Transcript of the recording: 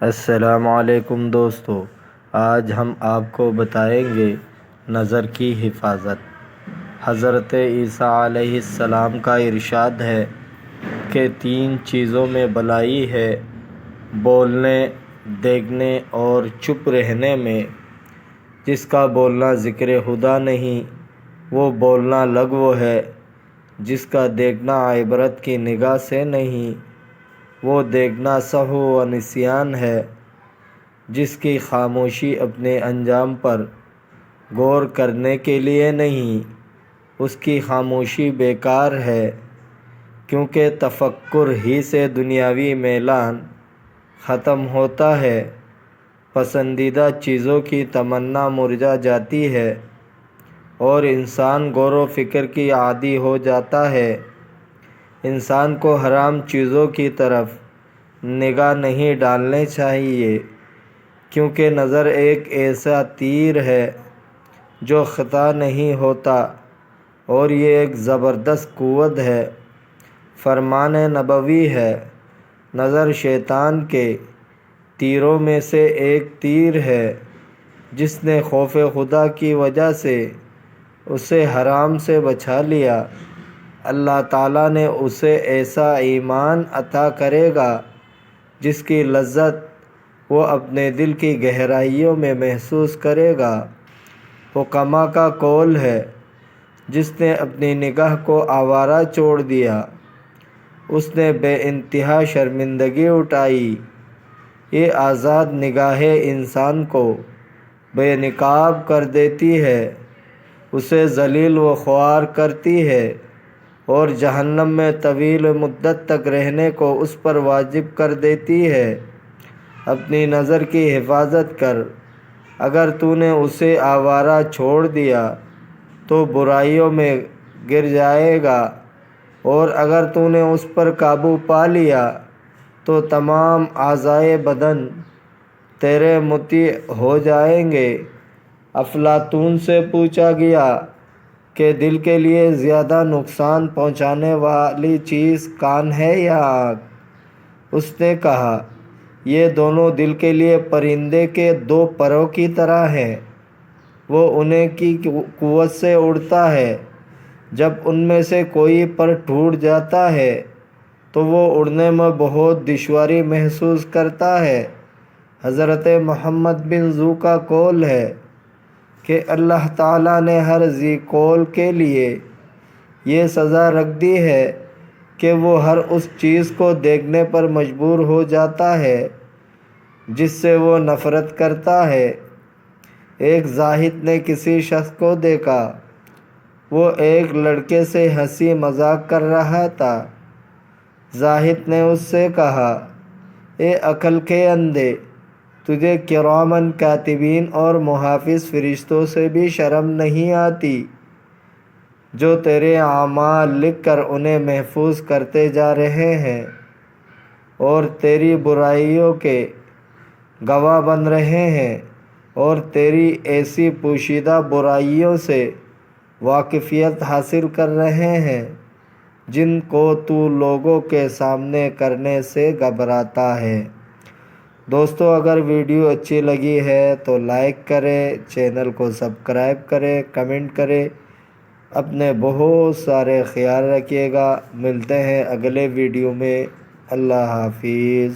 السلام علیکم دوستو، آج ہم آپ کو بتائیں گے نظر کی حفاظت۔ حضرت عیسیٰ علیہ السلام کا ارشاد ہے کہ 3 چیزوں میں بھلائی ہے: بولنے، دیکھنے اور چپ رہنے میں۔ جس کا بولنا ذکر خدا نہیں، وہ بولنا لغو ہے۔ جس کا دیکھنا عبرت کی نگاہ سے نہیں، وہ دیکھنا سہو و نسیان ہے۔ جس کی خاموشی اپنے انجام پر غور کرنے کے لیے نہیں، اس کی خاموشی بیکار ہے، کیونکہ تفکر ہی سے دنیاوی میلان ختم ہوتا ہے، پسندیدہ چیزوں کی تمنا مرجھا جاتی ہے اور انسان غور و فکر کی عادی ہو جاتا ہے۔ انسان کو حرام چیزوں کی طرف نگاہ نہیں ڈالنی چاہیے، کیونکہ نظر ایک ایسا تیر ہے جو خطا نہیں ہوتا اور یہ ایک زبردست قوت ہے۔ فرمان نبوی ہے: نظر شیطان کے تیروں میں سے ایک تیر ہے۔ جس نے خوف خدا کی وجہ سے اسے حرام سے بچا لیا، اللہ تعالیٰ نے اسے ایسا ایمان عطا کرے گا جس کی لذت وہ اپنے دل کی گہرائیوں میں محسوس کرے گا۔ حکماء کا قول ہے: جس نے اپنی نگاہ کو آوارہ چھوڑ دیا، اس نے بے انتہا شرمندگی اٹھائی۔ یہ آزاد نگاہ انسان کو بے نقاب کر دیتی ہے، اسے ذلیل و خوار کرتی ہے اور جہنم میں طویل مدت تک رہنے کو اس پر واجب کر دیتی ہے۔ اپنی نظر کی حفاظت کر۔ اگر تو نے اسے آوارہ چھوڑ دیا تو برائیوں میں گر جائے گا، اور اگر تو نے اس پر قابو پا لیا تو تمام اعضائے بدن تیرے مطیع ہو جائیں گے۔ افلاطون سے پوچھا گیا کہ دل کے لیے زیادہ نقصان پہنچانے والی چیز کان ہے یا آنکھ؟ اس نے کہا، یہ دونوں دل کے لیے پرندے کے 2 پروں کی طرح ہیں، وہ انہیں کی قوت سے اڑتا ہے۔ جب ان میں سے کوئی پر ٹوٹ جاتا ہے تو وہ اڑنے میں بہت دشواری محسوس کرتا ہے۔ حضرت محمد بن ذو کا قول ہے کہ اللہ تعالیٰ نے ہر ذی قول کے لیے یہ سزا رکھ دی ہے کہ وہ ہر اس چیز کو دیکھنے پر مجبور ہو جاتا ہے جس سے وہ نفرت کرتا ہے۔ ایک زاہد نے کسی شخص کو دیکھا، وہ ایک لڑکے سے ہنسی مذاق کر رہا تھا۔ زاہد نے اس سے کہا، اے عقل کے اندھے، تجھے کراماً کاتبین اور محافظ فرشتوں سے بھی شرم نہیں آتی، جو تیرے اعمال لکھ کر انہیں محفوظ کرتے جا رہے ہیں اور تیری برائیوں کے گواہ بن رہے ہیں اور تیری ایسی پوشیدہ برائیوں سے واقفیت حاصل کر رہے ہیں جن کو تو لوگوں کے سامنے کرنے سے گھبراتا ہے۔ دوستو، اگر ویڈیو اچھی لگی ہے تو لائک کریں، چینل کو سبسکرائب کریں، کمنٹ کریں۔ اپنے بہت سارے خیال رکھیے گا۔ ملتے ہیں اگلے ویڈیو میں۔ اللہ حافظ۔